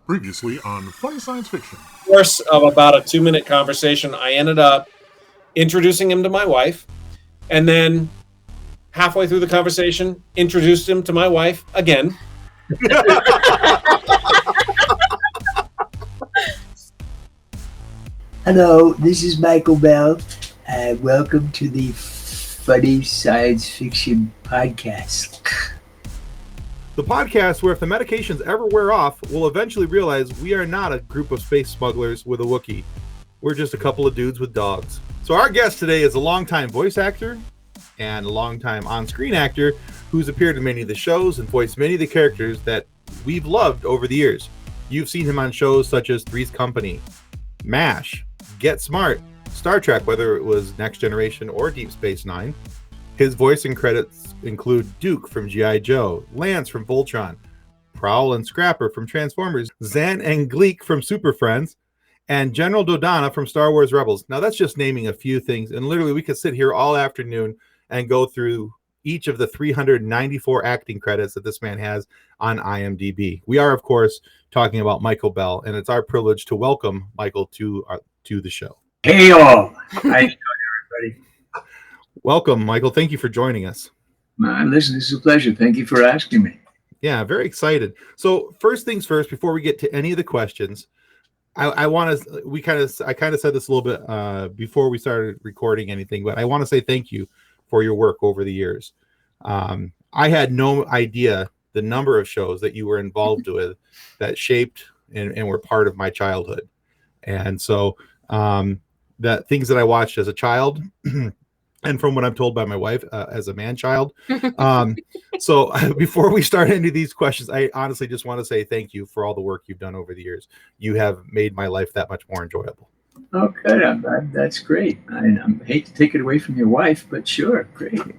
Previously on Funny Science Fiction. Course of about a 2-minute conversation, I ended up introducing him to my wife, and then halfway through the conversation, introduced him to my wife again. Hello, this is Michael Bell. Welcome to the Funny Science Fiction Podcast. The podcast where if the medications ever wear off, we'll eventually realize we are not a group of space smugglers with a Wookiee. We're just a couple of dudes with dogs. So our guest today is a longtime voice actor and a longtime on-screen actor who's appeared in many of the shows and voiced many of the characters that we've loved over the years. You've seen him on shows such as Three's Company, MASH, Get Smart, Star Trek, whether it was Next Generation or Deep Space Nine. His voicing credits include Duke from G.I. Joe, Lance from Voltron, Prowl and Scrapper from Transformers, Zan and Gleek from Super Friends, and General Dodonna from Star Wars Rebels. Now that's just naming a few things, and literally we could sit here all afternoon and go through each of the 394 acting credits that this man has on IMDb. We are, of course, talking about Michael Bell, and it's our privilege to welcome Michael to the show. Hey all! How you doing, everybody? Welcome, Michael. Thank you for joining us. Listen, this is a pleasure. Thank you for asking me. Yeah, very excited. So first things first, before we get to any of the questions, I kind of said this a little bit before we started recording anything, but I want to say thank you for your work over the years. I had no idea the number of shows that you were involved with that shaped and were part of my childhood. And so that things that I watched as a child and from what I'm told by my wife as a man-child. So before we start into these questions, I honestly just want to say thank you for all the work you've done over the years. You have made my life that much more enjoyable. Oh, good. That's great. I hate to take it away from your wife, but sure, great. And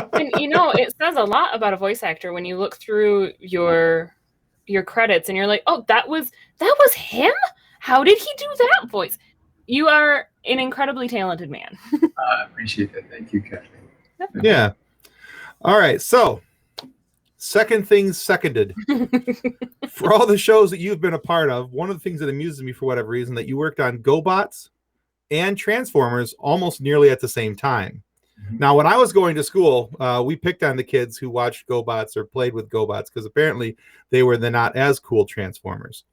it says a lot about a voice actor when you look through your credits and you're like, oh, that was him? How did he do that voice? You are an incredibly talented man. I appreciate that. Thank you, Kathleen. Yeah. All right. So, second things seconded. For all the shows that you've been a part of, one of the things that amuses me for whatever reason, that you worked on GoBots and Transformers almost nearly at the same time. Mm-hmm. Now, when I was going to school, we picked on the kids who watched GoBots or played with GoBots because apparently they were the not as cool Transformers.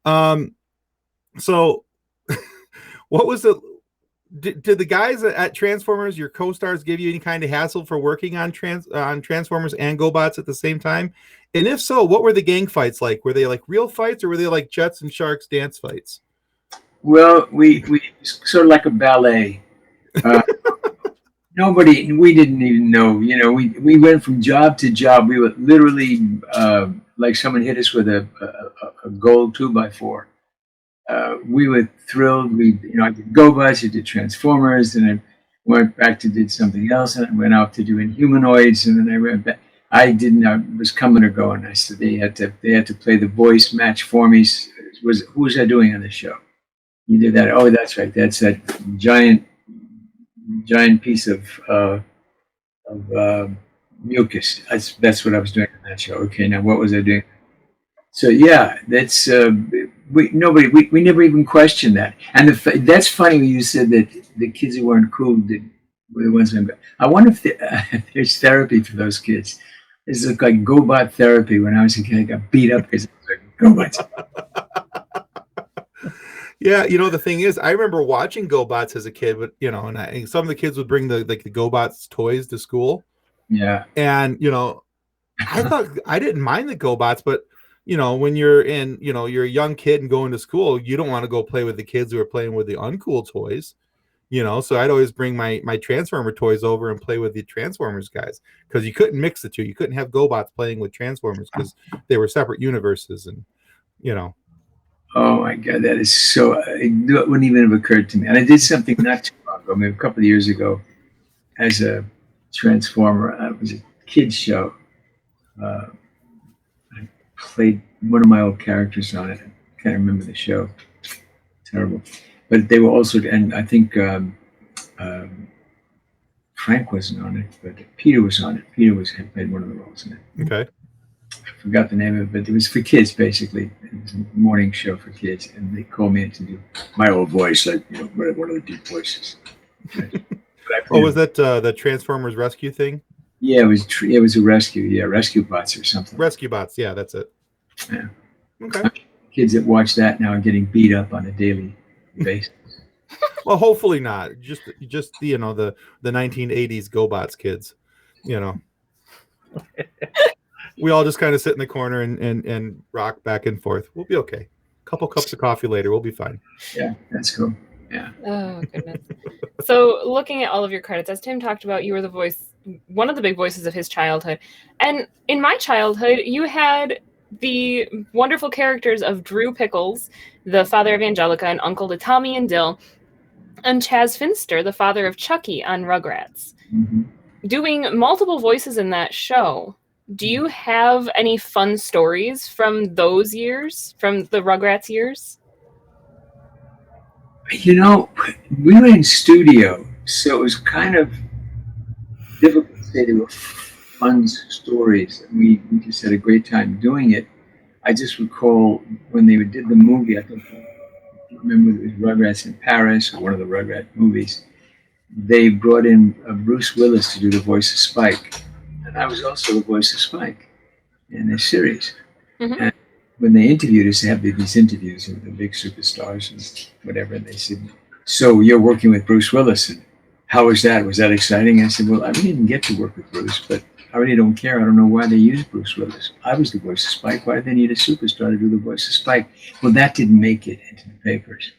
So what was it? Did the guys at Transformers, your co-stars, give you any kind of hassle for working on Transformers and GoBots at the same time? And if so, what were the gang fights like? Were they like real fights, or were they like Jets and Sharks dance fights? Well, we sort of like a ballet. We didn't even know. We went from job to job. We were literally like someone hit us with a gold 2x4. We were thrilled. I did GoBots, I did Transformers, and I went back to did something else, and I went out to doing humanoids, and then I went back. I was coming or going. I said they had to play the voice match for me. Who was I doing on the show? You did that. Oh, that's right. That's that giant piece of mucus. That's what I was doing on that show. Okay, now what was I doing? So yeah, that's we never even questioned that. And that's funny when you said that the kids who weren't cool were the ones. I wonder if there's therapy for those kids. This is like GoBot therapy. When I was a kid, I got beat up because I was like GoBots. Yeah, the thing is, I remember watching GoBots as a kid, but and some of the kids would bring the GoBots toys to school. Yeah, and I thought I didn't mind the GoBots, but when you're you're a young kid and going to school, you don't want to go play with the kids who are playing with the uncool toys, so I'd always bring my Transformer toys over and play with the Transformers guys, because you couldn't mix the two. You couldn't have GoBots playing with Transformers because they were separate universes, and Oh my God, that is so, it wouldn't even have occurred to me. And I did something not too long ago, maybe a couple of years ago, as a Transformer. It was a kids show. I played one of my old characters on it. I can't remember the show. Terrible. But they were also, and I think Frank wasn't on it, but Peter was on it. Peter had played one of the roles in it. Okay. I forgot the name of it, but it was for kids basically. It was a morning show for kids, and they called me in to do my old voice, like one of the deep voices. Oh, was that the Transformers Rescue thing? Yeah, it was a rescue. Yeah, Rescue Bots or something. Rescue Bots. Yeah, that's it. Yeah. Okay. Kids that watch that now are getting beat up on a daily basis. Well, hopefully not. Just the 1980s GoBots kids. We all just kind of sit in the corner and rock back and forth. We'll be okay. Couple cups of coffee later, we'll be fine. Yeah, that's cool. Yeah. Oh goodness. So looking at all of your credits, as Tim talked about, you were the voice, one of the big voices of his childhood. And in my childhood, you had the wonderful characters of Drew Pickles, the father of Angelica, and uncle to Tommy and Dill, and Chaz Finster, the father of Chucky on Rugrats. Mm-hmm. Doing multiple voices in that show, do you have any fun stories from those years, from the Rugrats years? We were in studio, so it was kind of difficult to say they were fun stories. We just had a great time doing it. I just recall when they did the movie, I think, I remember it was Rugrats in Paris or one of the Rugrat movies. They brought in Bruce Willis to do the voice of Spike. And I was also the voice of Spike in this series. Mm-hmm. And when they interviewed us, they have these interviews with the big superstars and whatever, and they said, "So you're working with Bruce Willis, and how was that? Was that exciting?" I said, "Well, I really didn't get to work with Bruce, but I really don't care. I don't know why they used Bruce Willis. I was the voice of Spike. Why did they need a superstar to do the voice of Spike?" Well, that didn't make it into the papers.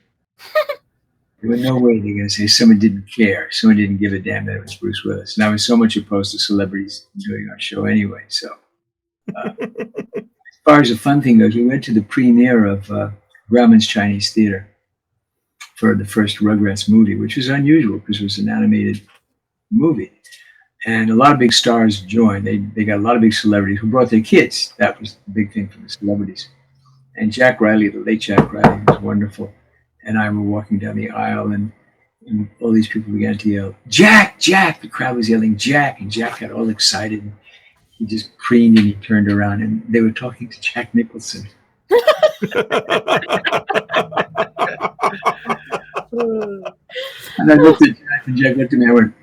There was no way they're going to say someone didn't care. Someone didn't give a damn that it was Bruce Willis. And I was so much opposed to celebrities doing our show anyway. So as far as the fun thing goes, we went to the premiere of Grauman's Chinese Theater for the first Rugrats movie, which was unusual because it was an animated movie. And a lot of big stars joined. They got a lot of big celebrities who brought their kids. That was the big thing for the celebrities. And Jack Riley, the late Jack Riley, was wonderful. And I were walking down the aisle, and all these people began to yell, "Jack, Jack!" The crowd was yelling, "Jack!" And Jack got all excited. And he just preened and he turned around, and they were talking to Jack Nicholson. And I looked at Jack, and Jack looked at me. I went,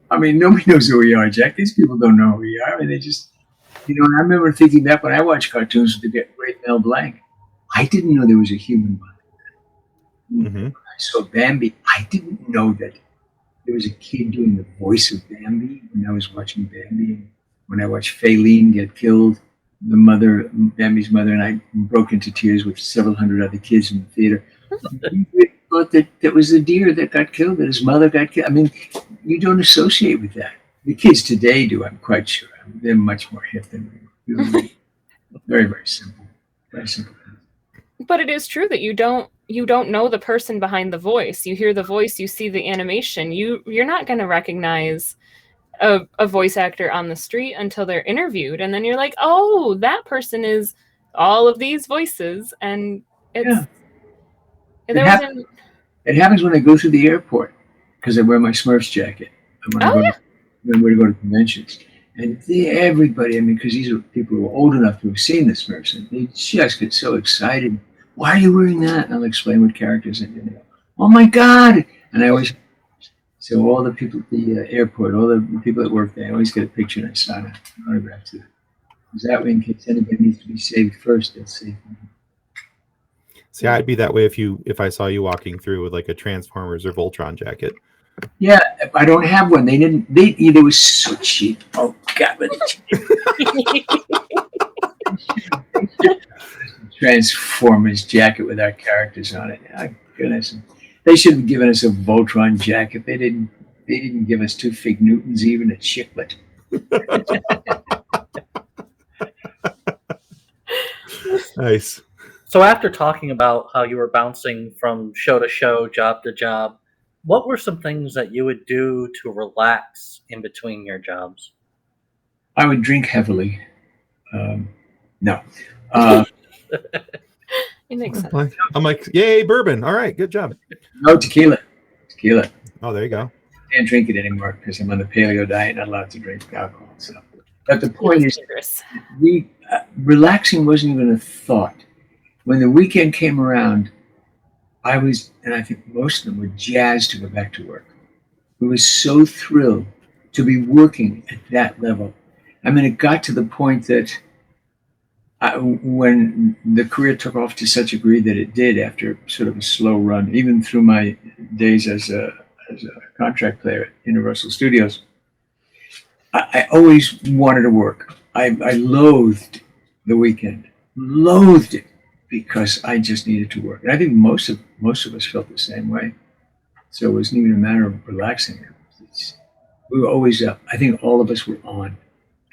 "I mean, nobody knows who we are, Jack. These people don't know who we are. I mean, they just, and I remember thinking back when I watched cartoons with the great Mel Blanc, I didn't know there was a human body. Mm-hmm. I saw Bambi. I didn't know that there was a kid doing the voice of Bambi when I was watching Bambi. When I watched Faylene get killed, Bambi's mother, and I broke into tears with several hundred other kids in the theater. We thought that was the deer that got killed, that his mother got killed. I mean, you don't associate with that. The kids today do, I'm quite sure. They're much more hip than we were. Very, very simple. Very simple. But it is true that you don't know the person behind the voice. You hear the voice, you see the animation. You're not going to recognize a voice actor on the street until they're interviewed, and then you're like, "Oh, that person is all of these voices." And it's it happens when I go through the airport because I wear my Smurfs jacket. When I go to conventions. And everybody, I mean, because these are people who are old enough to have seen the Smurfs, and they just get so excited. "Why are you wearing that?" And I'll explain what characters and they go, "Oh my God!" And I always, so all the people at the airport, all the people that work there, I always get a picture and I sign an autograph to them. Because that way, in case anybody needs to be saved first, they'll save me. See, I'd be that way if I saw you walking through with like a Transformers or Voltron jacket. Yeah, I don't have one. They were so cheap. Oh God, but Transformers jacket with our characters on it. Oh, goodness. They should have given us a Voltron jacket. They didn't give us 2 Fig Newtons, even a chiclet. Nice. So after talking about how you were bouncing from show to show, job to job, what were some things that you would do to relax in between your jobs? I would drink heavily. No. It makes sense. I'm like, yay, bourbon. All right, good job. No, tequila. Oh, there you go. I can't drink it anymore because I'm on the paleo diet, not allowed to drink alcohol. So But the point is, dangerous. relaxing wasn't even a thought. When the weekend came around, I was, and I think most of them were jazzed to go back to work. We were so thrilled to be working at that level. I mean, it got to the point that when the career took off to such a degree that it did after sort of a slow run, even through my days as a contract player at Universal Studios, I always wanted to work. I loathed the weekend, loathed it, because I just needed to work. And I think most of us felt the same way. So it wasn't even a matter of relaxing. We were always up. I think all of us were on,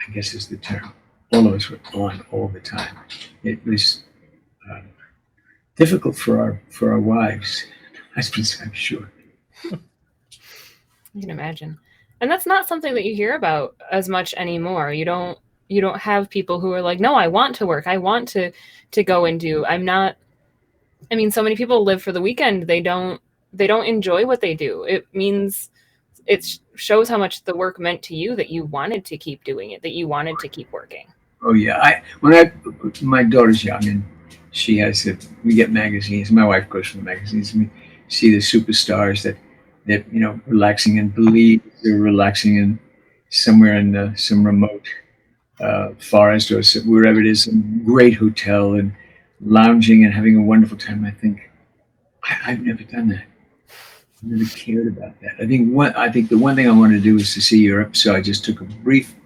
I guess is the term. All of us were on all the time. It was difficult for our wives, husbands, I'm sure. You can imagine. And that's not something that you hear about as much anymore. You don't have people who are like, no, I want to work. I want to go and do. So many people live for the weekend. They don't enjoy what they do. It shows how much the work meant to you that you wanted to keep doing it, that you wanted to keep working. Oh yeah. My daughter's young and she has we get magazines. My wife goes for the magazines and we see the superstars that relaxing in Belize, they're relaxing in somewhere in some remote forest or wherever it is, some great hotel and lounging and having a wonderful time. I think I've never done that. I never cared about that. I think the one thing I wanted to do was to see Europe, so I just took a brief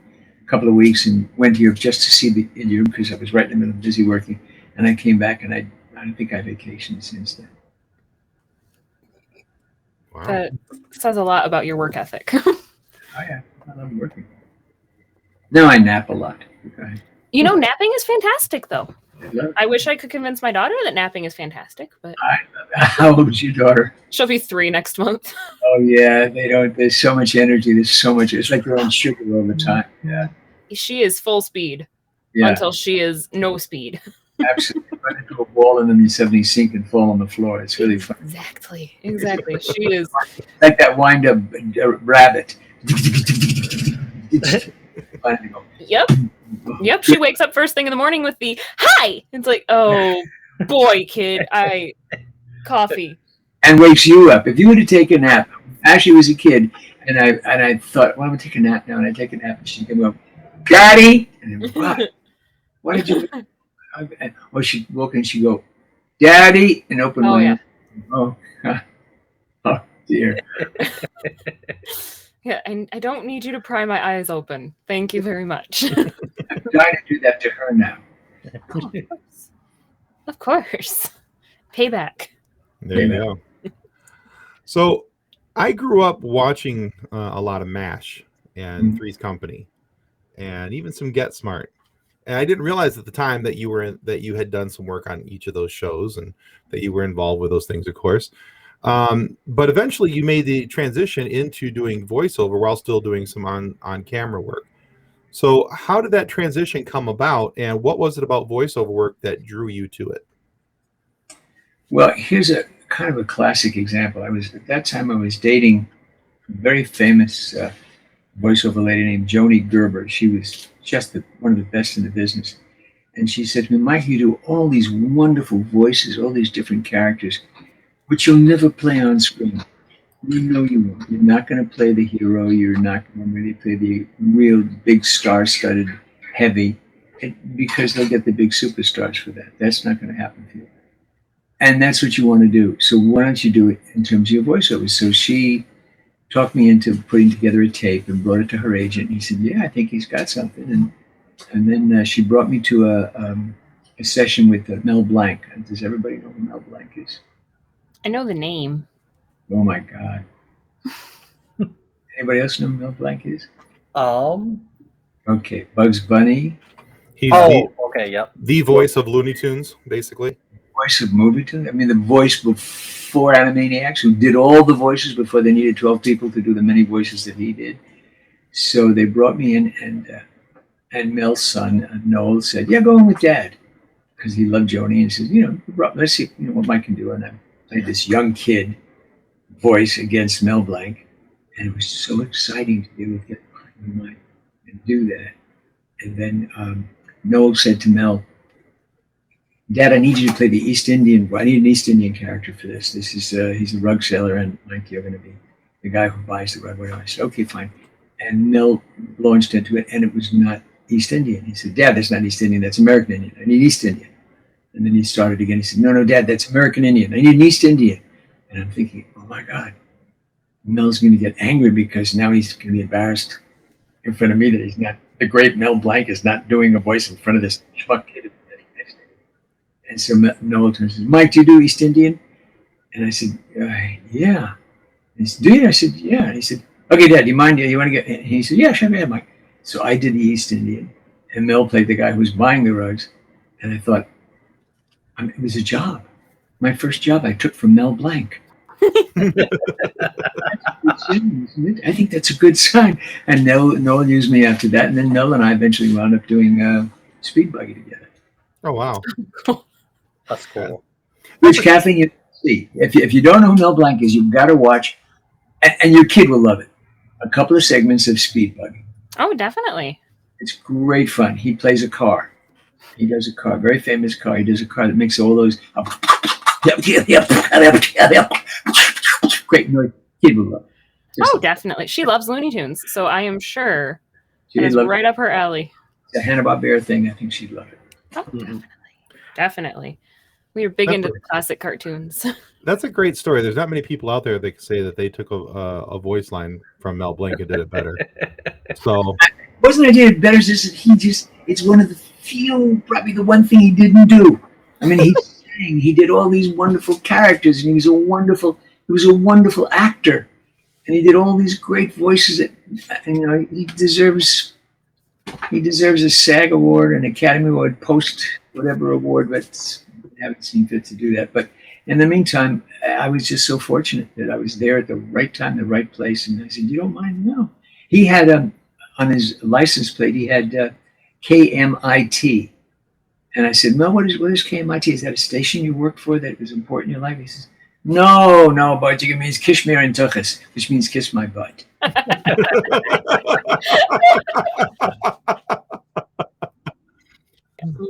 couple of weeks and went to Europe just to see Europe because I was right in the middle of busy working, and I came back and I don't think I vacationed since then. Wow. That says a lot about your work ethic. Oh yeah, I love working. Now I nap a lot. Okay. Napping is fantastic, though. I love it. I wish I could convince my daughter that napping is fantastic, but How old is your daughter? she'll be 3 next month. Oh yeah, they don't. There's so much energy. There's so much. It's like they're on sugar all the time. Yeah. She is full speed Yeah. until she is no speed. Absolutely. Run into a wall and then you suddenly sink and fall on the floor. It's really fun. Exactly. She is. Like that wind up rabbit. Yep. She wakes up first thing in the morning with the hi. It's like, oh boy, kid, coffee. And wakes you up. If you were to take a nap, Ashley was a kid, and I thought, well, I'm gonna take a nap now, and I take a nap, and she came up, Daddy, and I went, what did you? Well, she woke and she go, Daddy, and opened my eyes. Oh, oh dear. Yeah, and I don't need you to pry my eyes open. Thank you very much. I'm trying to do that to her now. Oh, of course. Payback. There you go. So I grew up watching a lot of MASH and Three's Company and even some Get Smart. And I didn't realize at the time that you had done some work on each of those shows and that you were involved with those things, of course. But eventually you made the transition into doing voiceover while still doing some on-camera work. So how did that transition come about, and what was it about voiceover work that drew you to it? Well, here's a kind of a classic example. At that time I was dating a very famous voiceover lady named Joni Gerber. She was just one of the best in the business. And she said to me, Mike, you do all these wonderful voices, all these different characters, which you'll never play on screen. You know you won't. You're not going to play the hero. You're not going to really play the real big star-studded heavy because they'll get the big superstars for that. That's not going to happen for you. And that's what you want to do. So why don't you do it in terms of your voiceovers? So she talked me into putting together a tape and brought it to her agent. And he said, yeah, I think he's got something. And then she brought me to a session with Mel Blanc. Does everybody know who Mel Blanc is? I know the name. Oh my God. Anybody else know who Mel Blanc is? Okay, Bugs Bunny. He's okay, yep. the voice of Looney Tunes, basically. Voice of movie tunes. I mean, the voice before Animaniacs, who did all the voices before they needed 12 people to do the many voices that he did. So they brought me in, and Mel's son, Noel, said, yeah, go in with Dad. Because he loved Joni, and he says, let's see what Mike can do. And I played this young kid voice against Mel Blanc. And it was so exciting to be able to get behind the mic and do that. And then Noel said to Mel, Dad, I need you to play the East Indian. I need an East Indian character for this. This is he's a rug seller, and Mike, you're going to be the guy who buys the rug. I said, okay, fine. And Mel launched into it, and it was not East Indian. He said, Dad, that's not East Indian. That's American Indian. I need East Indian. And then he started again. He said, no, Dad, that's American Indian. I need an East Indian. And I'm thinking, oh my God, Mel's going to get angry because now he's going to be embarrassed in front of me that he's not. The great Mel Blanc is not doing a voice in front of this schmuck kid. And so Noel turns and says, Mike, do you do East Indian? And I said, yeah. And he said, do you? I said, yeah. And he said, okay, Dad, do you mind? You want to get? And he said, yeah, sure, yeah, Mike. So I did the East Indian, and Mel played the guy who was buying the rugs. And I thought, it was a job. My first job I took from Mel Blanc. I think that's a good sign. And Noel used me after that. And then Mel and I eventually wound up doing Speed Buggy together. Oh, wow. That's cool. Which, Kathleen, you see. If you don't know who Mel Blanc is, you've got to watch, and your kid will love it, a couple of segments of Speed Buggy. Oh, definitely. It's great fun. He plays a car. He does a car, very famous car. He does a car that makes all those great noise. Kid will love it. Oh, definitely. She loves Looney Tunes, so I am sure it's right up her alley. The Hanna-Barbera thing, I think she'd love it. Oh, definitely. We are big into the classic cartoons. That's a great story. There's not many people out there that can say that they took a voice line from Mel Blanc and did it better. So wasn't I did it better? It's one of the few, probably the one thing he didn't do. I mean, he sang, he did all these wonderful characters, and he was a wonderful actor, and he did all these great voices. That he deserves a SAG award, an Academy Award, post whatever award, but I haven't seen fit to do that. But in the meantime, I was just so fortunate that I was there at the right time, the right place. And I said, you don't mind? No. He had, on his license plate, he had KMIT. And I said, Mel, what is KMIT? Is that a station you worked for that was important in your life? He says, no, but it means Kishmir and Tuchus, which means kiss my butt.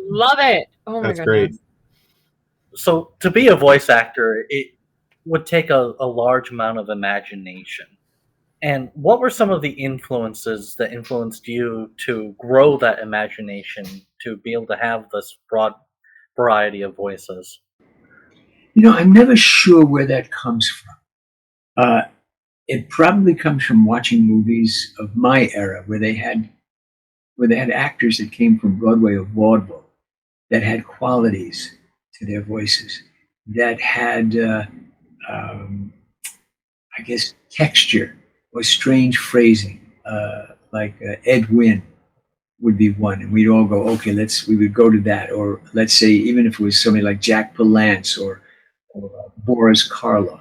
Love it. Oh my that's goodness. great. So to be a voice actor, it would take a large amount of imagination. And what were some of the influences that influenced you to grow that imagination to be able to have this broad variety of voices? I'm never sure where that comes from. It probably comes from watching movies of my era where they had actors that came from Broadway or vaudeville that had qualities to their voices, that had, I guess, texture or strange phrasing, like Ed Wynn would be one, and we'd all go, okay, we would go to that, or let's say even if it was somebody like Jack Palance or Boris Karloff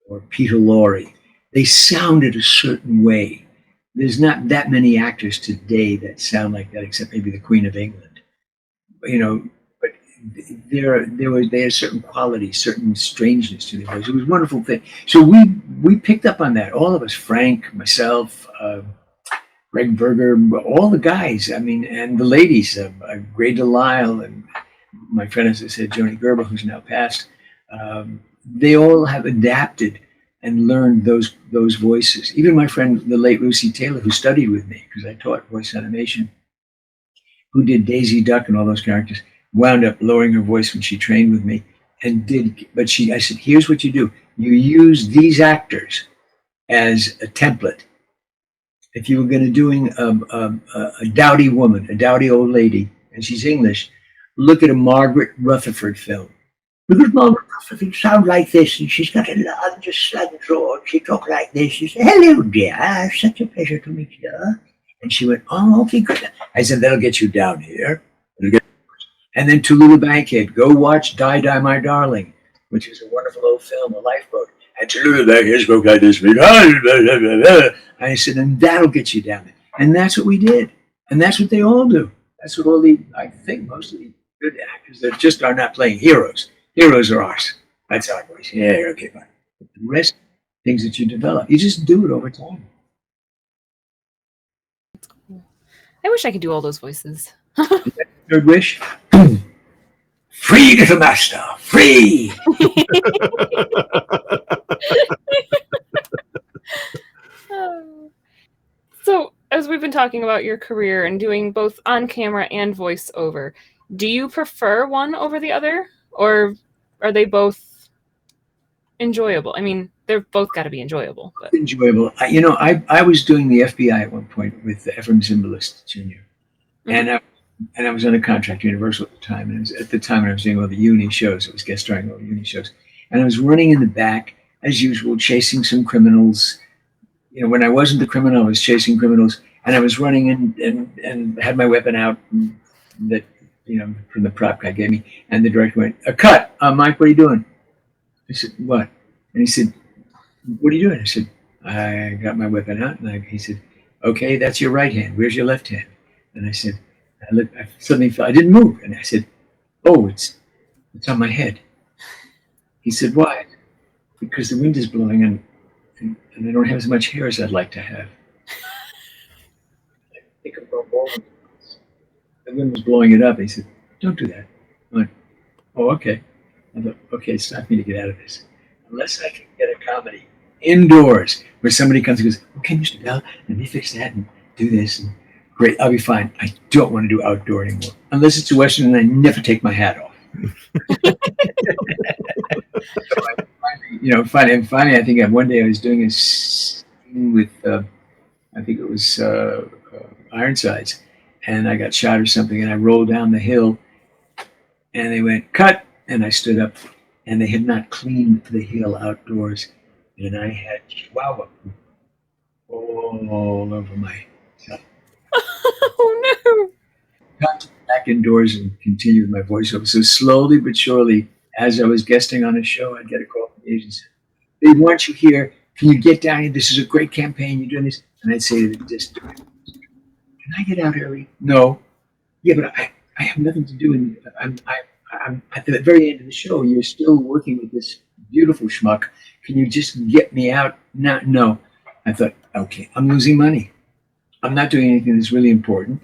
or Peter Lorre, they sounded a certain way. There's not that many actors today that sound like that, except maybe the Queen of England. But they had certain qualities, certain strangeness to their voice. It was a wonderful thing. So we picked up on that. All of us, Frank, myself, Greg Berger, all the guys. I mean, and the ladies, Gray Delisle, and my friend, as I said, Joni Gerber, who's now passed. They all have adapted and learned those voices. Even my friend, the late Lucy Taylor, who studied with me, because I taught voice animation, who did Daisy Duck and all those characters, wound up lowering her voice when she trained with me, I said, here's what you do. You use these actors as a template. If you were going to doing a dowdy woman, a dowdy old lady, and she's English, look at a Margaret Rutherford film. Because Margaret Rutherford sounds like this, and she's got a large slang draw, and she talks like this. She said, hello, dear, such a pleasure to meet you. And she went, oh, okay, good. I said, that'll get you down here. And then Tallulah Bankhead, go watch Die, Die, My Darling, which is a wonderful old film, a lifeboat. And Tallulah Bankhead spoke like this. And I said, and that'll get you down there. And that's what we did. And that's what they all do. That's what I think most of the good actors that just are not playing heroes. Heroes are ours. That's our voice. Yeah, okay, fine. The rest, things that you develop, you just do it over time. I wish I could do all those voices. Third wish? Free, little master, free! So, as we've been talking about your career and doing both on camera and voiceover, do you prefer one over the other, or are they both enjoyable? I mean, they've both got to be enjoyable. But... Enjoyable. I was doing the FBI at one point with Ephraim Zimbalist Jr. And I was under contract, Universal at the time. And at the time, I was doing all the uni shows. I was guest starring all the uni shows. And I was running in the back, as usual, chasing some criminals. When I wasn't the criminal, I was chasing criminals. And I was running and had my weapon out that, from the prop guy gave me. And the director went, "A cut. Mike, what are you doing?" I said, "What?" And he said, "What are you doing?" I said, "I got my weapon out." And he said, "Okay, that's your right hand. Where's your left hand?" And I said, I suddenly felt, I didn't move. And I said, "Oh, it's on my head." He said, "Why?" "Because the wind is blowing and I don't have as much hair as I'd like to have." I think about balding. The wind was blowing it up. He said, "Don't do that." I'm like, "Oh, okay." I thought, okay, it's time for me to get out of this. Unless I can get a comedy indoors where somebody comes and goes, "Okay, Mr. Bell, let me fix that and do this." And great, I'll be fine. I don't want to do outdoor anymore. Unless it's a Western and I never take my hat off. So finally, I think one day I was doing a scene with, I think it was Ironsides, and I got shot or something, and I rolled down the hill, and they went, "Cut!" And I stood up, and they had not cleaned the hill outdoors, and I had chihuahua all over myself. Oh no! Got back indoors and continued my voiceover. So slowly but surely, as I was guesting on a show, I'd get a call from the agency. "They want you here. Can you get down here? This is a great campaign. You're doing this." And I'd say to them, "Just do it." "Can I get out early?" "No." "Yeah, but I have nothing to do. And I'm at the very end of the show. You're still working with this beautiful schmuck. Can you just get me out?" No. I thought, okay, I'm losing money. I'm not doing anything that's really important.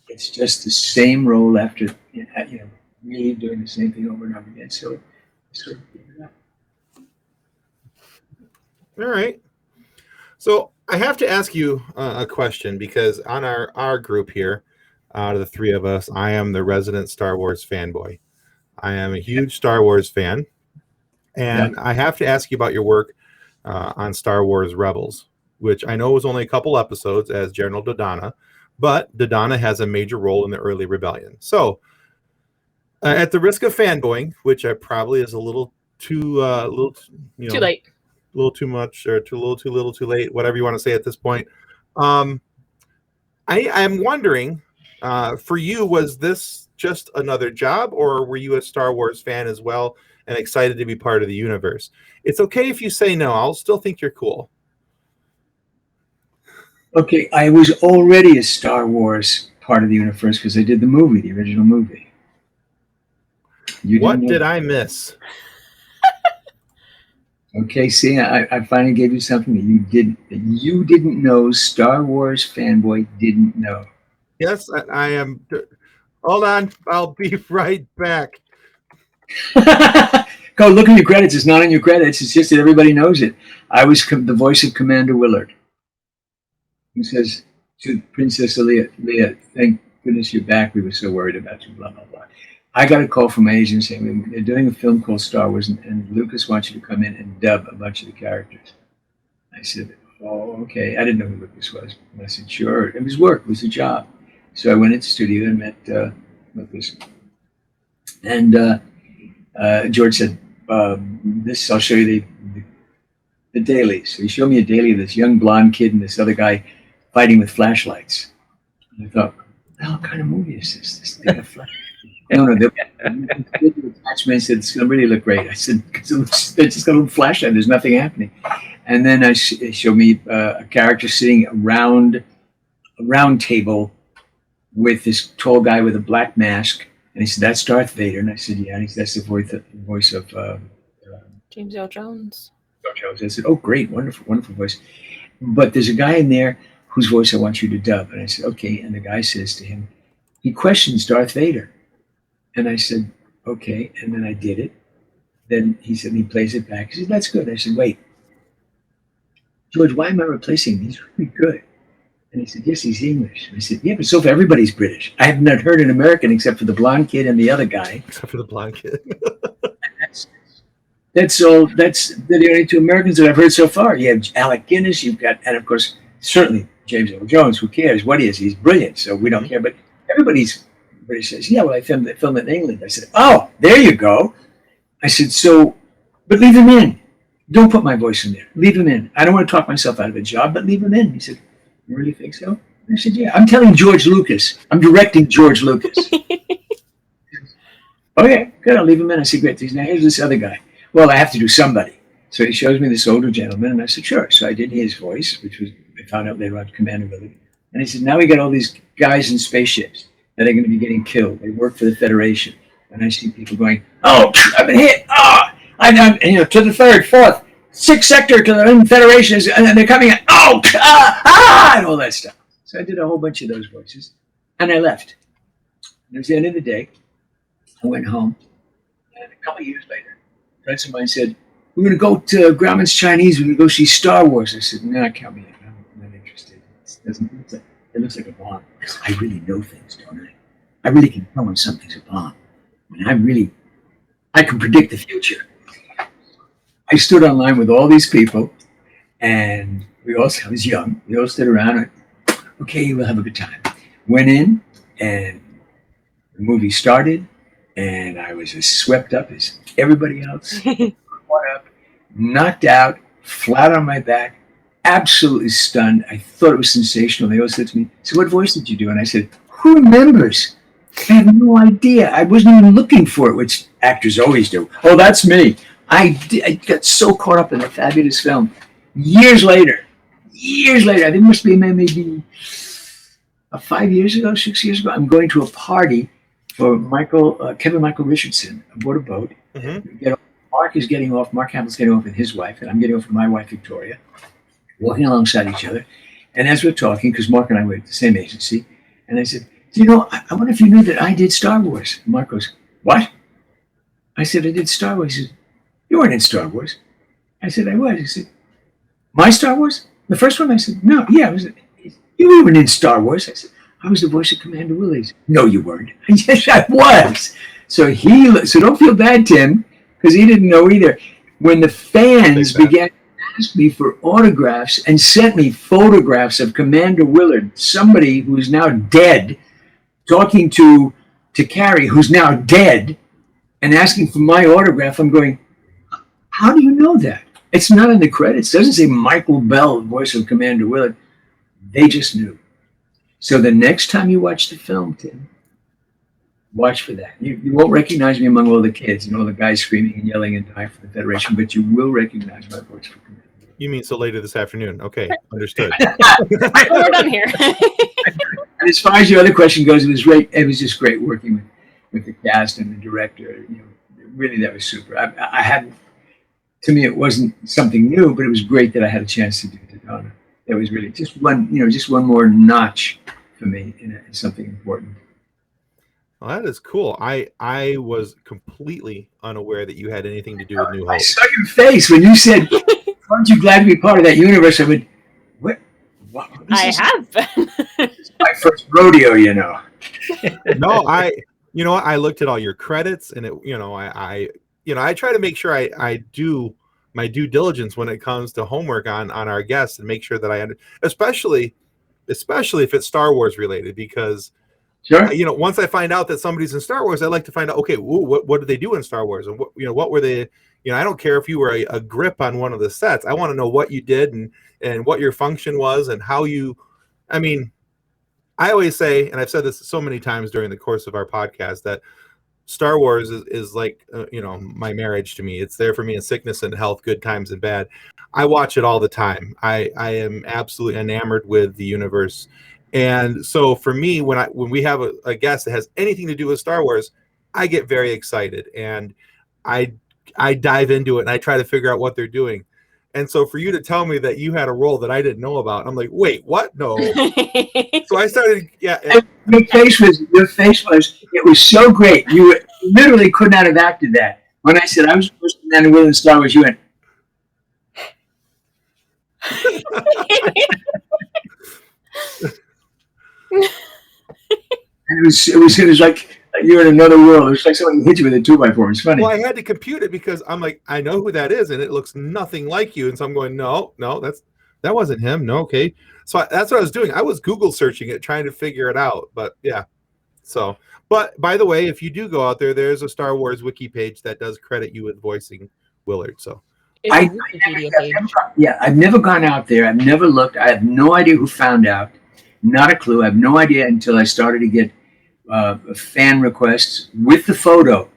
It's just the same role after, really doing the same thing over and over again. So I sort of figured it out. All right. So I have to ask you a question, because on our group here, out of the three of us, I am the resident Star Wars fanboy. I am a huge Star Wars fan. And I have to ask you about your work on Star Wars Rebels, which I know was only a couple episodes as General Dodonna, but Dodonna has a major role in the early rebellion. So, at the risk of fanboying, which I probably is a little too Too late, a little too much, or too little, too late, whatever you want to say at this point. I'm wondering, for you, was this just another job, or were you a Star Wars fan as well and excited to be part of the universe? It's okay if you say no. I'll still think you're cool. Okay, I was already a Star Wars part of the universe because I did the movie, the original movie. What did I miss? Okay, see, I finally gave you something that you didn't know. Star Wars fanboy didn't know. Yes, I am. Hold on, I'll be right back. Go look in your credits. It's not in your credits. It's just that everybody knows it. I was the voice of Commander Willard, who says to Princess Leia, "Thank goodness you're back. We were so worried about you." Blah blah blah. I got a call from my agent saying they're doing a film called Star Wars, and Lucas wants you to come in and dub a bunch of the characters. I said, "Oh, okay." I didn't know who Lucas was. And I said, "Sure." It was work. It was a job. So I went into the studio and met Lucas. And George said, "This, I'll show you the dailies." So he showed me a daily of this young blonde kid and this other guy fighting with flashlights. And I thought, what the hell kind of movie is this? This thing of flashlights. No, the attachment said, "It's going to really look great." I said, "They just got a little flashlight. There's nothing happening." And then it showed me a character sitting around a round table with this tall guy with a black mask. And he said, "That's Darth Vader." And I said, "Yeah." And he said, "That's the voice of James Earl Jones. I said, "Oh, great, wonderful, wonderful voice." But there's a guy in there whose voice I want you to dub. And I said, okay. And the guy says to him, he questions Darth Vader. And I said, okay. And then I did it. Then he said, he plays it back. He said, that's good. I said, wait, George, why am I replacing him? He's really good. And he said, yes, he's English. And I said, yeah, but so far everybody's British. I have not heard an American except for the blonde kid and the other guy. Except for the blonde kid. That's all. That's the only two Americans that I've heard so far. You have Alec Guinness, you've got, and of course, certainly James Earl Jones. Who cares what he is? He's brilliant, so we don't care. But everybody's British says, yeah, well, I filmed it in England. I said, oh, there you go. I said, so, but leave him in. Don't put my voice in there. Leave him in. I don't want to talk myself out of a job, but leave him in. He said, you really think so? I said, yeah. I'm telling George Lucas. I'm directing George Lucas. Okay, good. I'll leave him in. I said, great. Now here's this other guy. Well, I have to do somebody. So he shows me this older gentleman, and I said, sure. So I did his voice, which was, I found out later on, Commander Willard. And he said, now we got all these guys in spaceships that are going to be getting killed. They work for the Federation. And I see people going, oh, I've been hit. Oh, I'm to the third, fourth, sixth sector to the Federation, and they're coming in. Oh, and all that stuff. So I did a whole bunch of those voices, and I left. And it was the end of the day. I went home, and a couple of years later, friends of mine said, we're going to go to Grauman's Chinese. We're going to go see Star Wars. I said, no, count me in. I'm not interested. It looks like a bomb. Because I really know things, don't I? I really can tell when something's a bomb. I can predict the future. I stood online with all these people, and I was young. We all stood around. And, okay, we'll have a good time. Went in, and the movie started, and I was as swept up as everybody else. Caught up, knocked out, flat on my back, absolutely stunned. I thought it was sensational. They all said to me, so what voice did you do? And I said, who remembers? I have no idea. I wasn't even looking for it, which actors always do. Oh, that's me. I got so caught up in that fabulous film. Years later, I think it must be maybe 5 years ago, 6 years ago, I'm going to a party for Kevin Michael Richardson aboard a boat. Mm-hmm. Mark Hamill's getting off with his wife, and I'm getting off with my wife, Victoria, walking alongside each other. And as we're talking, because Mark and I were at the same agency, and I said, do you know, I wonder if you knew that I did Star Wars. And Mark goes, what? I said, I did Star Wars. He said, you weren't in Star Wars. I said, I was. He said, my Star Wars? The first one? I said, no, yeah. You weren't in Star Wars. I said, I was the voice of Commander Willard. No, you weren't. Yes, I was. So don't feel bad, Tim, because he didn't know either. When the fans began to ask me for autographs and sent me photographs of Commander Willard, somebody who is now dead, talking to Carrie, who's now dead, and asking for my autograph, I'm going, how do you know that? It's not in the credits. It doesn't say Michael Bell, voice of Commander Willard. They just knew. So the next time you watch the film, Tim, watch for that. You won't recognize me among all the kids and all the guys screaming and yelling and dying for the Federation, but you will recognize my voice for Commander Willard. You mean so later this afternoon? Okay, understood. We're done here. And as far as your other question goes, it was great. It was just great working with the cast and the director. Really, that was super. I hadn't. To me, it wasn't something new, but it was great that I had a chance to do it to Donna. It was really just one more notch for me in something important. Well, that is cool. I was completely unaware that you had anything to do with New Hope. I saw your face when you said, aren't you glad to be part of that universe? I went, what I have been. It's my first rodeo, No, I looked at all your credits, and I try to make sure I do my due diligence when it comes to homework on our guests and make sure that especially if it's Star Wars related, because sure. Once I find out that somebody's in Star Wars, I like to find out, okay, what did they do in Star Wars? And what were they, I don't care if you were a grip on one of the sets. I want to know what you did and what your function was and how I always say, and I've said this so many times during the course of our podcast, that Star Wars is like, my marriage to me. It's there for me in sickness and health, good times and bad. I watch it all the time. I am absolutely enamored with the universe. And so for me, when we have a guest that has anything to do with Star Wars, I get very excited and I dive into it and I try to figure out what they're doing. And so for you to tell me that you had a role that I didn't know about, I'm like, wait, what? No. So I started, Your face was, it was so great. You literally could not have acted that. When I said I was the first man to win Star Wars, you went, and it was like you're in another world. It was like someone hit you with a 2x4. It's funny. well, I had to compute it because I'm like, I know who that is, and it looks nothing like you. And so I'm going, no, that wasn't him. No, okay. So that's what I was doing. I was Google searching it, trying to figure it out. But yeah. So, but by the way, if you do go out there, there's a Star Wars wiki page that does credit you with voicing Willard. So It's a Wikipedia page. I've never gone out there. I've never looked. I have no idea who found out. Not a clue. I have no idea until I started to get fan requests with the photo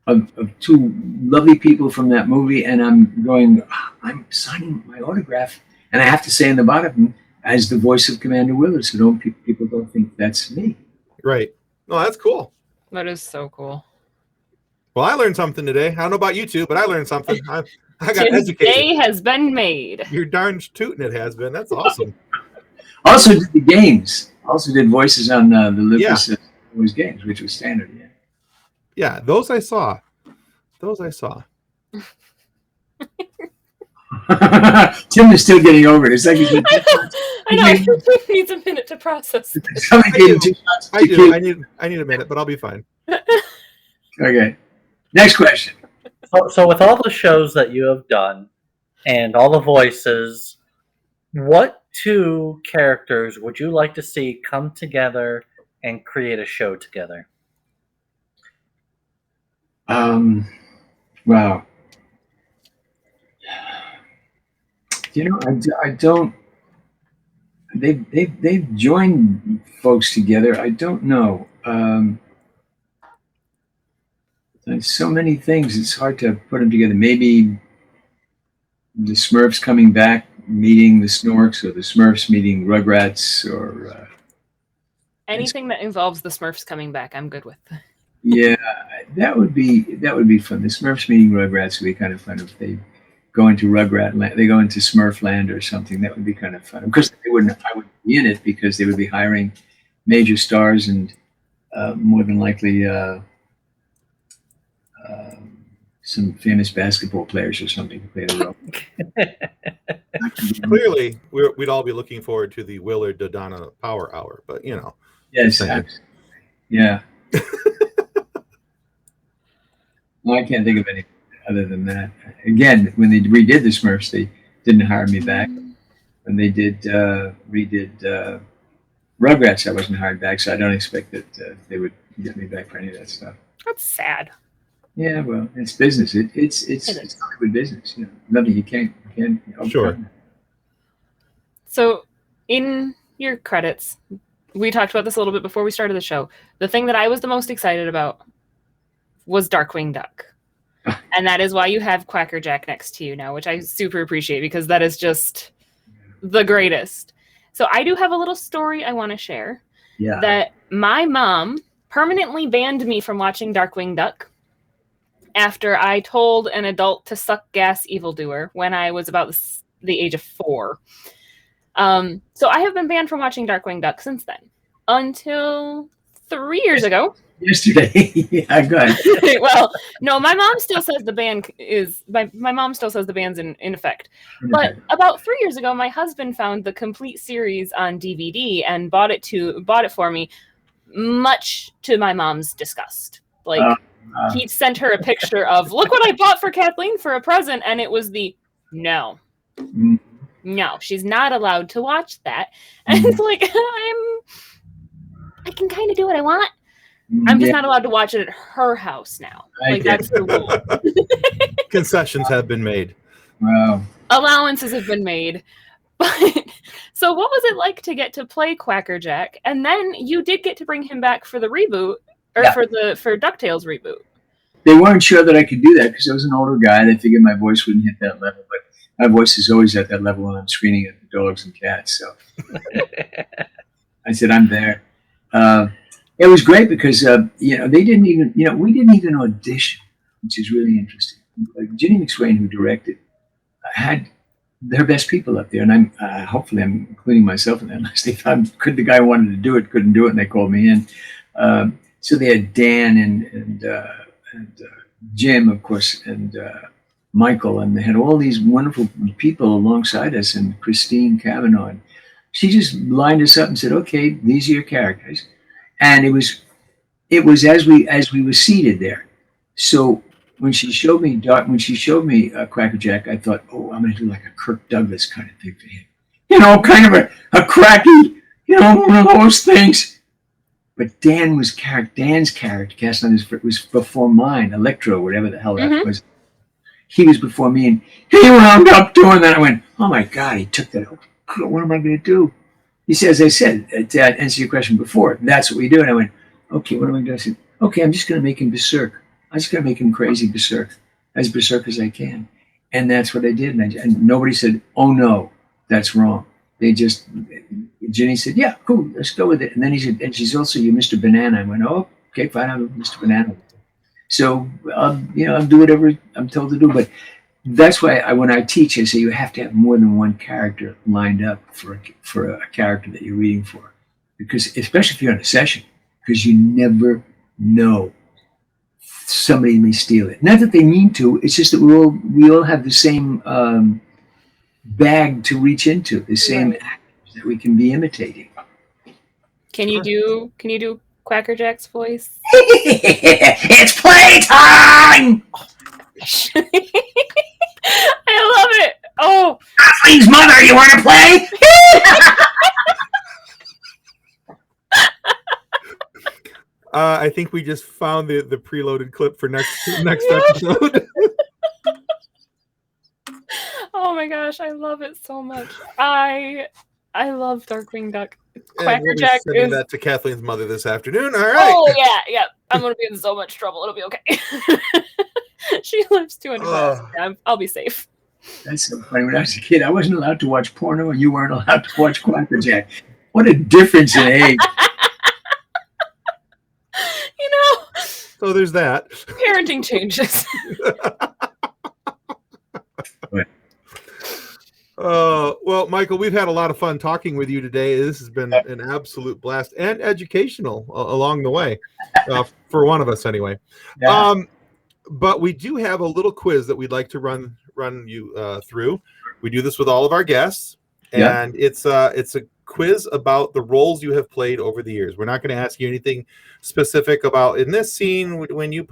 of two lovely people from that movie, and I'm going, I'm signing my autograph, and I have to say in the bottom as the voice of Commander Willard, so people don't think that's me. right. No, that's cool. That is so cool. Well, I learned something today. I don't know about you two, but I learned something. I got Today's educated. day has been made. You're darn tootin' it has been. That's awesome. Also did the games. Also did voices on the Lucas Wars games, which was standard. Yeah. Yeah, those I saw. Tim is still getting over it. It's like he's been I know. It needs a minute to process. somebody gave him 2 shots. I do. I need a minute, but I'll be fine. Okay. Next question. So with all the shows that you have done and all the voices, what 2 characters would you like to see come together and create a show together? Wow. You know, I don't. They've joined folks together. I don't know. There's so many things. It's hard to put them together. Maybe the Smurfs coming back, meeting the Snorks, or the Smurfs meeting Rugrats, or Anything that involves the Smurfs coming back, I'm good with. yeah, that would be fun. The Smurfs meeting Rugrats would be kind of fun if they go into Rugrat land. They go into Smurf land or something. That would be kind of fun. Of course, I wouldn't be in it because they would be hiring major stars and more than likely some famous basketball players or something to play the role. Clearly, we'd all be looking forward to the Willard Dodonna Power Hour, but you know. Yes, yeah. Well, I can't think of anything other than that. Again, when they redid the Smurfs, they didn't hire me back. When they redid Rugrats, I wasn't hired back, so I don't expect that they would get me back for any of that stuff. That's sad. Yeah, well, it's business. It's Hollywood business. You know, nothing you can't. Sure. So, in your credits, we talked about this a little bit before we started the show. The thing that I was the most excited about was Darkwing Duck. And that is why you have QuackerJack next to you now, which I super appreciate because that is just the greatest. So I do have a little story I want to share. Yeah. That my mom permanently banned me from watching Darkwing Duck after I told an adult to suck gas evildoer when I was about the age of 4. So I have been banned from watching Darkwing Duck since then, until 3 years ago. Yesterday. Yeah, go ahead. Well, no, my mom still says the ban is my mom still says the ban's in effect. But about 3 years ago, my husband found the complete series on DVD and bought it for me, much to my mom's disgust. Like he sent her a picture of, look what I bought for Kathleen for a present, and it was no, she's not allowed to watch that. And it's like I can kind of do what I want. I'm just not allowed to watch it at her house now. That's the rule. Concessions have been made. Wow. Allowances have been made. But so what was it like to get to play QuackerJack? And then you did get to bring him back for the reboot, or for DuckTales reboot. They weren't sure that I could do that because I was an older guy. They figured my voice wouldn't hit that level, but my voice is always at that level when I'm screaming at the dogs and cats. So I said, I'm there. It was great because, they didn't even, we didn't even audition, which is really interesting. Like Ginny McSwain, who directed, had they're best people up there, and I'm hopefully I'm including myself in that list. They thought the guy who wanted to do it couldn't do it, and they called me in. So they had Dan and Jim, of course, and Michael, and they had all these wonderful people alongside us, and Christine Cavanaugh. And she just lined us up and said, "Okay, these are your characters," and it was as we were seated there. So when she showed me QuackerJack, I thought, "Oh, I'm going to do like a Kirk Douglas kind of thing for him, kind of a cracky, one of those things." But Dan's character cast on was before mine, Electro, whatever the hell that was. He was before me, and he wound up doing that. I went, "Oh my God, he took that. What am I going to do?" He said, as I said, to answer your question before, that's what we do. And I went, "Okay, what am I going to do?" I said, "Okay, I'm just going to make him berserk. I'm just going to make him crazy berserk as I can." And that's what I did. And nobody said, "Oh no, that's wrong." Ginny said, "Yeah, cool, let's go with it." And then he said, "And she's also your Mr. Banana." I went, "Oh, okay, fine, I'm Mr. Banana." So, I'll do whatever I'm told to do. But that's why when I teach, I say you have to have more than one character lined up for a character that you're reading for. Because, especially if you're in a session, because you never know. Somebody may steal it. Not that they mean to, it's just that we all have the same bag to reach into, the same actors that we can be imitating. Can you do QuackerJack's voice? It's playtime! I love it. Oh, Kathleen's mother, you want to play? I think we just found the preloaded clip for next episode. Oh my gosh, I love it so much. I love Darkwing Duck. We'll QuackerJack sending is that to Kathleen's mother this afternoon. All right. Oh yeah. I'm gonna be in so much trouble. It'll be okay. She lives 200 miles. I'll be safe. That's so funny. When I was a kid, I wasn't allowed to watch porno, and you weren't allowed to watch QuackerJack. What a difference in age. So there's that. Parenting changes. Well, Michael, we've had a lot of fun talking with you today. This has been an absolute blast and educational along the way, for one of us anyway. Yeah. But we do have a little quiz that we'd like to run you through. We do this with all of our guests, and it's a quiz about the roles you have played over the years. We're not going to ask you anything specific about in this scene when your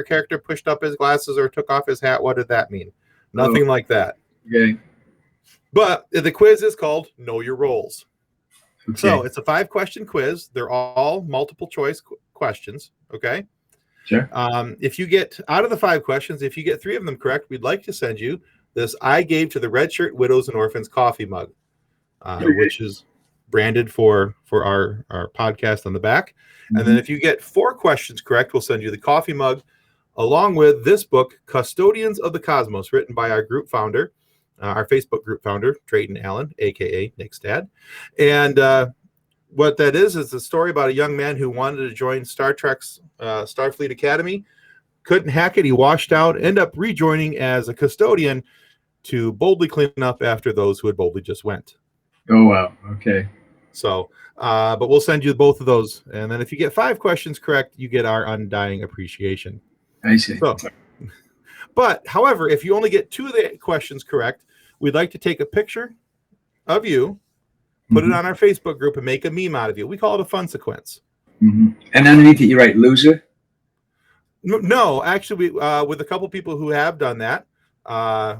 character pushed up his glasses or took off his hat. What did that mean? Nothing like that. Okay. But the quiz is called Know Your Roles. Okay. So it's a 5-question quiz. They're all multiple choice questions. Okay. Sure. If you get out of the 5 questions, if you get 3 of them correct, we'd like to send you this I Gave to the Red Shirt Widows and Orphans coffee mug, which is branded for our podcast on the back. Mm-hmm. And then if you get 4 questions correct, we'll send you the coffee mug along with this book, Custodians of the Cosmos, written by our group founder, our Facebook group founder, Drayton Allen, a.k.a. Nick's dad. And what that is a story about a young man who wanted to join Star Trek's Starfleet Academy, couldn't hack it. He washed out, ended up rejoining as a custodian to boldly clean up after those who had boldly just went. Oh, wow. Okay. So, but we'll send you both of those. And then if you get 5 questions correct, you get our undying appreciation. I see. So, but, however, if you only get 2 of the questions correct, we'd like to take a picture of you, put it on our Facebook group, and make a meme out of you. We call it a fun sequence. Mm-hmm. And underneath it, you write loser? No, actually, with a couple people who have done that,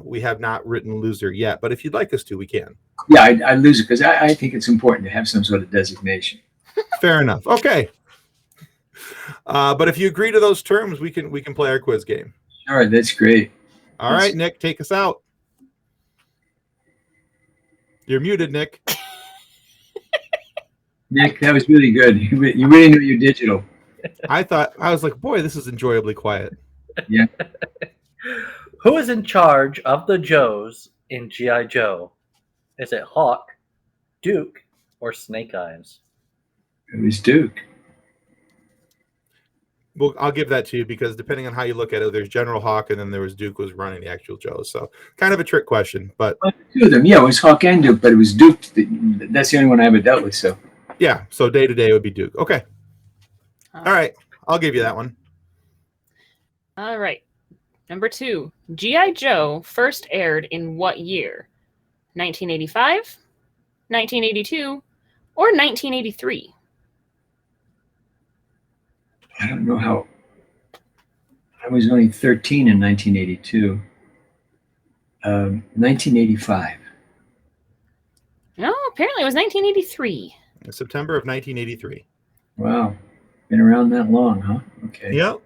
we have not written loser yet. But if you'd like us to, we can. Yeah, I lose it because I think it's important to have some sort of designation. Fair enough. Okay. But if you agree to those terms, we can play our quiz game. All right, that's great. All right, Nick, take us out. You're muted, Nick. Nick, that was really good. You really know you're digital. I was like, boy, this is enjoyably quiet. Yeah. Who is in charge of the Joes in G.I. Joe? Is it Hawk, Duke, or Snake Eyes? It was Duke. Well, I'll give that to you because depending on how you look at it, there's General Hawk and then there was Duke was running the actual show. So kind of a trick question, but Two of them, yeah, it was Hawk and Duke, but it was Duke. That's the only one I ever dealt with. So yeah. So day to day would be Duke. Okay. All right. I'll give you that one. All right. Number 2, G.I. Joe first aired in what year? 1985, 1982, or 1983? I don't know how. I was only 13 in 1982. 1985. No, apparently it was 1983. September of 1983. Wow. Been around that long, huh? Okay. Yep.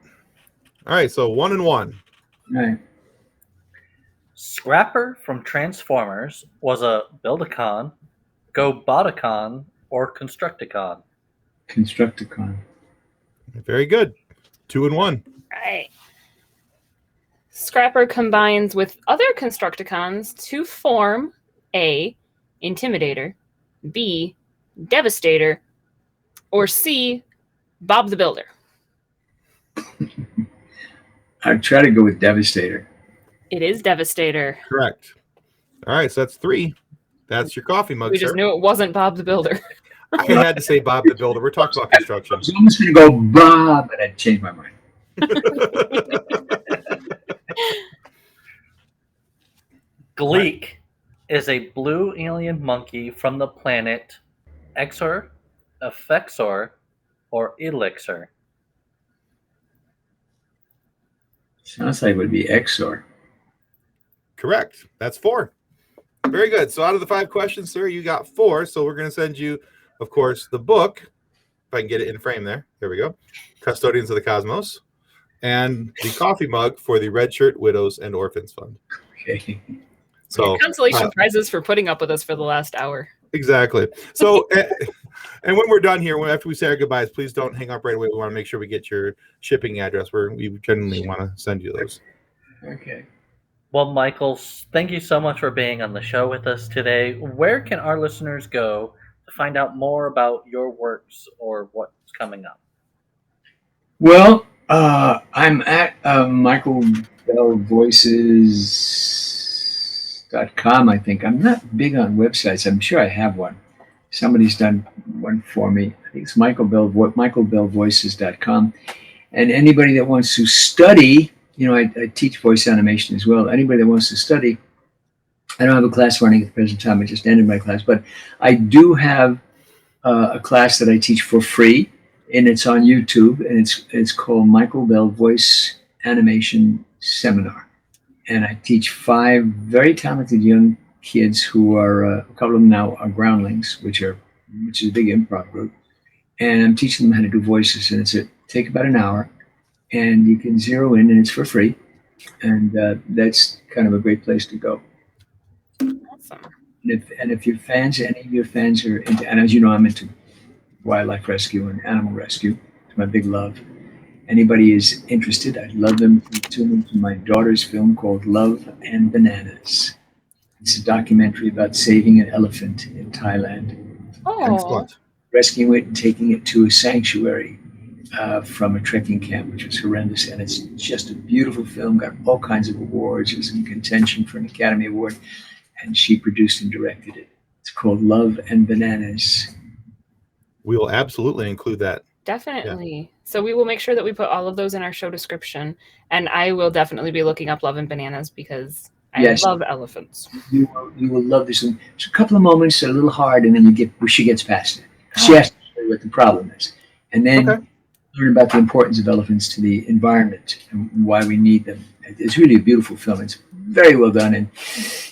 All right. So 1-1. All right. Scrapper from Transformers was a Build-A-Con, Go-Bot-A-Con, or Constructicon? Constructicon. Very good. 2-1. Right. Scrapper combines with other Constructicons to form A, Intimidator, B, Devastator, or C, Bob the Builder. I'd try to go with Devastator. It is Devastator. Correct. All right. So that's 3. That's your coffee mug, We sir. just knew it wasn't Bob the Builder. I had to say Bob the Builder. We're talking about construction. I was almost going to go Bob, but I changed my mind. Gleek is a blue alien monkey from the planet Exor, Effexor, or Elixir? Sounds like it would be Exor. Correct. That's 4. Very good. So out of the 5 questions, sir, you got 4. So we're going to send you, of course, the book. If I can get it in frame there. There we go. Custodians of the Cosmos. And the coffee mug for the Red Shirt Widows and Orphans Fund. Okay. So Consolation prizes for putting up with us for the last hour. exactly. So, and when we're done here, after we say our goodbyes, please don't hang up right away. We want to make sure we get your shipping address where we generally want to send you those. Okay. Well, Michael, thank you so much for being on the show with us today. Where can our listeners go to find out more about your works or what's coming up? Well, I'm at michaelbellvoices.com, I think. I'm not big on websites. I'm sure I have one. Somebody's done one for me. I think it's michaelbellvoices.com. And anybody that wants to study, I teach voice animation as well. Anybody that wants to study, I don't have a class running at the present time. I just ended my class. But I do have a class that I teach for free. And it's on YouTube, and it's called Michael Bell Voice Animation Seminar. And I teach 5 very talented young kids who are, a couple of them now are Groundlings, which is a big improv group. And I'm teaching them how to do voices, and take about an hour, and you can zero in, and it's for free. And that's kind of a great place to go. Awesome. And if your fans, any of your fans are into, and as you know, I'm into wildlife rescue and animal rescue. It's my big love. Anybody is interested, I'd love them to tune into my daughter's film called Love and Bananas. It's a documentary about saving an elephant in Thailand. Oh, Excellent. Rescuing it and taking it to a sanctuary from a trekking camp, which was horrendous. And it's just a beautiful film, got all kinds of awards. It was in contention for an Academy Award. And she produced and directed it. It's called Love and Bananas. We will absolutely include that. definitely. Yeah. So we will make sure that we put all of those in our show description. And I will definitely be looking up Love and Bananas because I love elephants. You will love this one. There's a couple of moments that are a little hard, and then she gets past it. She has to show you what the problem is. And then learn about the importance of elephants to the environment and why we need them. It's really a beautiful film. It's very well done, and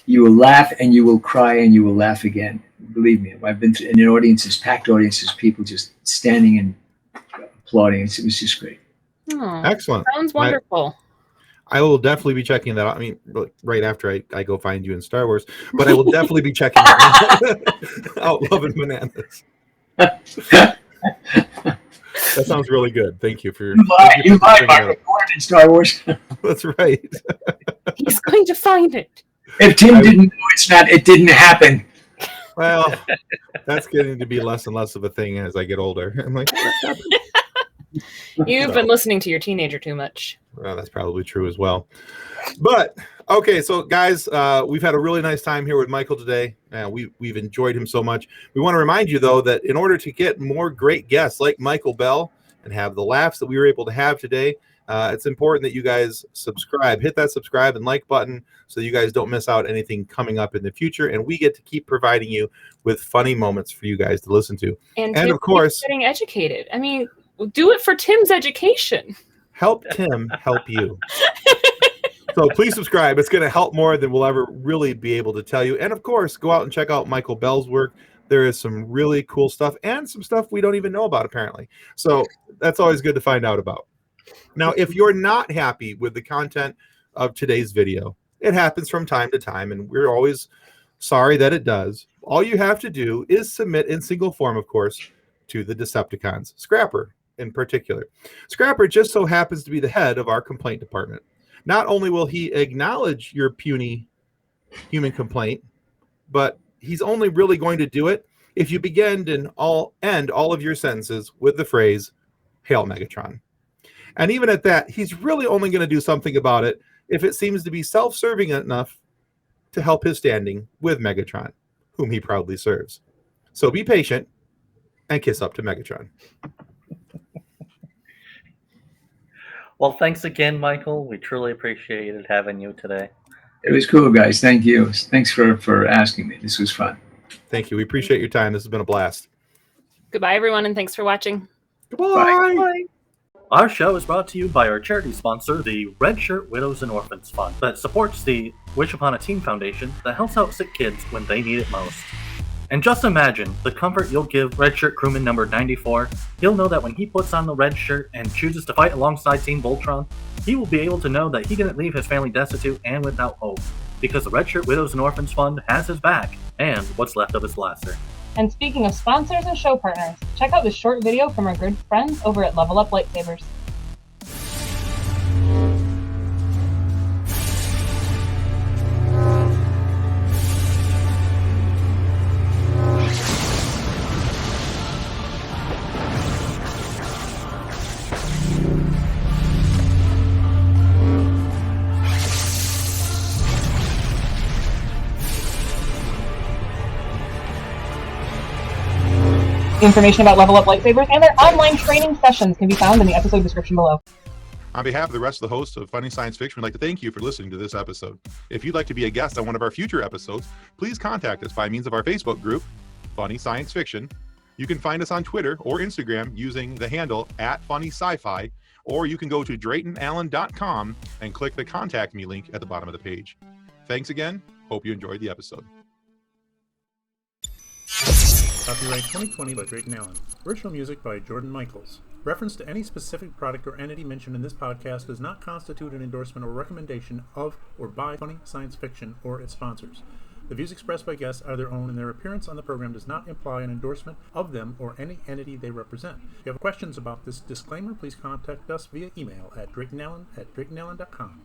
you will laugh and you will cry and you will laugh again. Believe me, I've been in audiences, packed audiences, people just standing and applauding. It was just great. Oh, excellent. Sounds wonderful. I will definitely be checking that out. I mean, right after I go find you in Star Wars, but I will definitely be checking out Love and Bananas. That sounds really good. Thank you for you lied, Mark. In Star Wars. That's right. He's going to find it. If Tim didn't know it didn't happen. Well, that's getting to be less and less of a thing as I get older. I'm like, You've been listening to your teenager too much. Well, that's probably true as well. But okay, so guys, we've had a really nice time here with Michael today. We've enjoyed him so much. We want to remind you though that in order to get more great guests like Michael Bell and have the laughs that we were able to have today, it's important that you guys subscribe. Hit that subscribe and like button so you guys don't miss out anything coming up in the future, and we get to keep providing you with funny moments for you guys to listen to. And of course, getting educated. I mean, do it for Tim's education. Help Tim help you. So please subscribe. It's going to help more than we'll ever really be able to tell you. And of course, go out and check out Michael Bell's work. There is some really cool stuff and some stuff we don't even know about, apparently. So that's always good to find out about. Now, if you're not happy with the content of today's video, it happens from time to time, and we're always sorry that it does. All you have to do is submit in single form, of course, to the Decepticons, Scrapper in particular. Scrapper just so happens to be the head of our complaint department. Not only will he acknowledge your puny human complaint, but he's only really going to do it if you begin and end all of your sentences with the phrase, "Hail Megatron." And even at that, he's really only going to do something about it if it seems to be self-serving enough to help his standing with Megatron, whom he proudly serves. So be patient and kiss up to Megatron. Well, thanks again, Michael. We truly appreciated having you today. It was cool, guys. Thank you. Thanks for asking me. This was fun. Thank you. We appreciate your time. This has been a blast. Goodbye, everyone, and thanks for watching. Goodbye. Bye. Our show is brought to you by our charity sponsor, the Red Shirt Widows and Orphans Fund, that supports the Wish Upon a Teen Foundation that helps out sick kids when they need it most. And just imagine the comfort you'll give Red Shirt crewman number 94. He'll know that when he puts on the red shirt and chooses to fight alongside Team Voltron, he will be able to know that he didn't leave his family destitute and without hope, because the Red Shirt Widows and Orphans Fund has his back, and what's left of his blaster. And speaking of sponsors and show partners, check out this short video from our good friends over at Level Up Lightsabers. Information about Level Up Lightsabers and their online training sessions can be found in the episode description below. On behalf of the rest of the hosts of Funny Science Fiction, we'd like to thank you for listening to this episode. If you'd like to be a guest on one of our future episodes, please contact us by means of our Facebook group, Funny Science Fiction. You can find us on Twitter or Instagram using the handle @FunnySci-Fi, or you can go to DraytonAllen.com and click the Contact Me link at the bottom of the page. Thanks again. Hope you enjoyed the episode. Copyright 2020 by Drayton Allen. Original music by Jordan Michaels. Reference to any specific product or entity mentioned in this podcast does not constitute an endorsement or recommendation of or by Funny Science Fiction or its sponsors. The views expressed by guests are their own, and their appearance on the program does not imply an endorsement of them or any entity they represent. If you have questions about this disclaimer, please contact us via email at DraytonAllen@DraytonAllen.com.